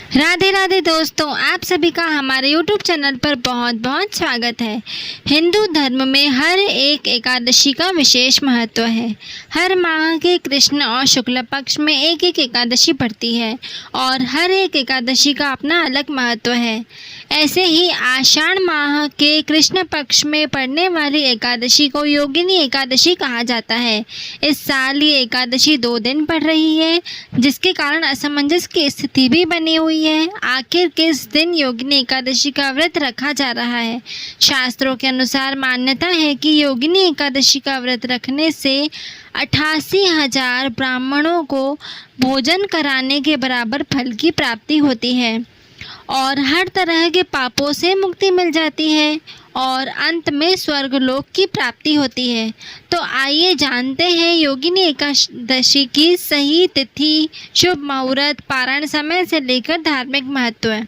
राधे राधे दोस्तों, आप सभी का हमारे YouTube चैनल पर बहुत बहुत स्वागत है। हिंदू धर्म में हर एक एकादशी का विशेष महत्व है। हर माह के कृष्ण और शुक्ल पक्ष में एक एक एकादशी पड़ती है और हर एक एकादशी का अपना अलग महत्व है। ऐसे ही आषाढ़ माह के कृष्ण पक्ष में पड़ने वाली एकादशी को योगिनी एकादशी कहा जाता है। इस साल ये एकादशी 2 दिन पड़ रही है, जिसके कारण असमंजस की स्थिति भी बनी हुई है। आखिर किस दिन योगिनी एकादशी का व्रत रखा जा रहा है? शास्त्रों के अनुसार मान्यता है कि योगिनी एकादशी का व्रत रखने से 88,000 ब्राह्मणों को भोजन कराने के बराबर फल की प्राप्ति होती है और हर तरह के पापों से मुक्ति मिल जाती है और अंत में स्वर्गलोक की प्राप्ति होती है। तो आइए जानते हैं योगिनी एकादशी की सही तिथि, शुभ मुहूर्त, पारण समय से लेकर धार्मिक महत्व।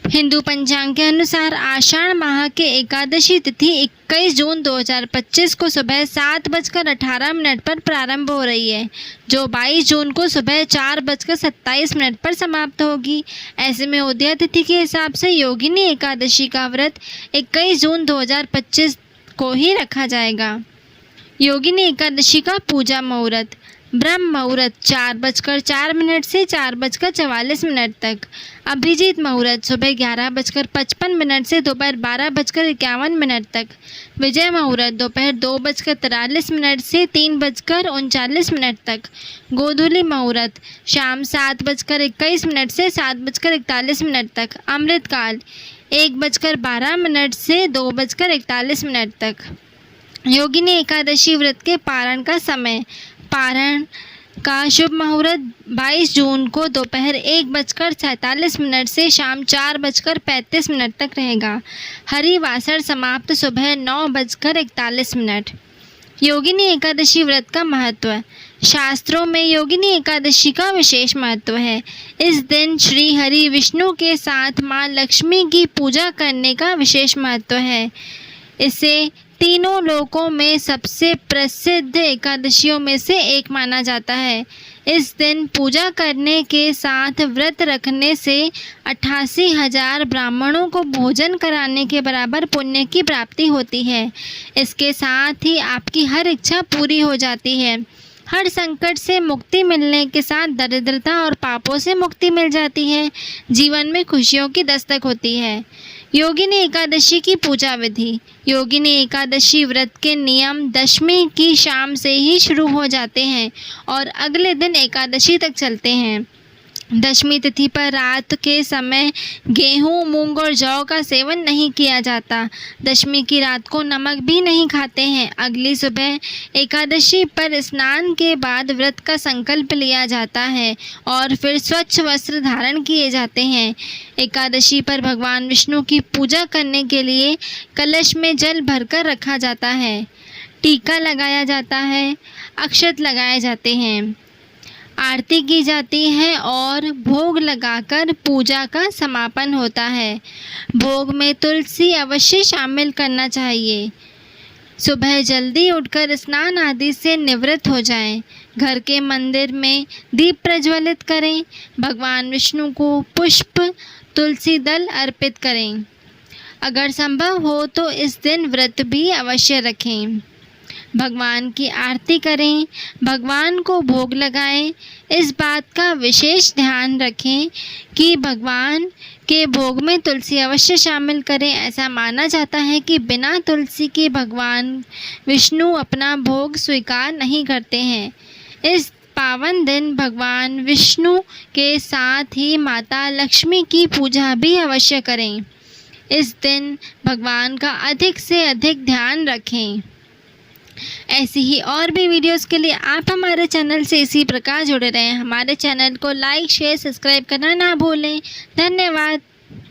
हिंदू पंचांग के अनुसार आषाढ़ माह के एकादशी तिथि 21 जून 2025 को सुबह 7:18 पर प्रारंभ हो रही है, जो 22 जून को सुबह 4:27 पर समाप्त होगी। ऐसे में उदय तिथि के हिसाब से योगिनी एकादशी का व्रत 21 जून 2025 को ही रखा जाएगा। योगिनी एकादशी का पूजा मुहूर्त। ब्रह्म मुहूर्त 4:04 से 4:44 तक। अभिजीत मुहूर्त सुबह 11:55 से दोपहर 12:51 तक। विजय मुहूर्त दोपहर 2:43 से 3:39 तक। गोधूली मुहूर्त शाम 7:21 से 7:41 तक। अमृतकाल 1:12 से 2:41 तक। योगिनी एकादशी व्रत के पारण का समय। पारण का शुभ मुहूर्त 22 जून को दोपहर 1:47 से शाम 4:35 तक रहेगा। हरिवासर समाप्त सुबह 9:41। योगिनी एकादशी व्रत का महत्व। शास्त्रों में योगिनी एकादशी का विशेष महत्व है। इस दिन श्री हरि विष्णु के साथ माँ लक्ष्मी की पूजा करने का विशेष महत्व है। इसे तीनों लोकों में सबसे प्रसिद्ध एकादशियों में से एक माना जाता है। इस दिन पूजा करने के साथ व्रत रखने से 88,000 ब्राह्मणों को भोजन कराने के बराबर पुण्य की प्राप्ति होती है। इसके साथ ही आपकी हर इच्छा पूरी हो जाती है। हर संकट से मुक्ति मिलने के साथ दरिद्रता और पापों से मुक्ति मिल जाती है। जीवन में खुशियों की दस्तक होती है। योगिनी एकादशी की पूजा विधि। योगिनी एकादशी व्रत के नियम दशमी की शाम से ही शुरू हो जाते हैं और अगले दिन एकादशी तक चलते हैं। दशमी तिथि पर रात के समय गेहूं, मूंग और जौ का सेवन नहीं किया जाता। दशमी की रात को नमक भी नहीं खाते हैं। अगली सुबह एकादशी पर स्नान के बाद व्रत का संकल्प लिया जाता है और फिर स्वच्छ वस्त्र धारण किए जाते हैं। एकादशी पर भगवान विष्णु की पूजा करने के लिए कलश में जल भरकर रखा जाता है। टीका लगाया जाता है, अक्षत लगाए जाते हैं, आरती की जाती है और भोग लगाकर पूजा का समापन होता है। भोग में तुलसी अवश्य शामिल करना चाहिए। सुबह जल्दी उठकर स्नान आदि से निवृत्त हो जाएं। घर के मंदिर में दीप प्रज्वलित करें। भगवान विष्णु को पुष्प, तुलसी दल अर्पित करें। अगर संभव हो तो इस दिन व्रत भी अवश्य रखें। भगवान की आरती करें, भगवान को भोग लगाएं। इस बात का विशेष ध्यान रखें कि भगवान के भोग में तुलसी अवश्य शामिल करें। ऐसा माना जाता है कि बिना तुलसी के भगवान विष्णु अपना भोग स्वीकार नहीं करते हैं। इस पावन दिन भगवान विष्णु के साथ ही माता लक्ष्मी की पूजा भी अवश्य करें। इस दिन भगवान का अधिक से अधिक ध्यान रखें। ऐसी ही और भी वीडियोस के लिए आप हमारे चैनल से इसी प्रकार जुड़े रहें। हमारे चैनल को लाइक, शेयर, सब्सक्राइब करना ना भूलें। धन्यवाद।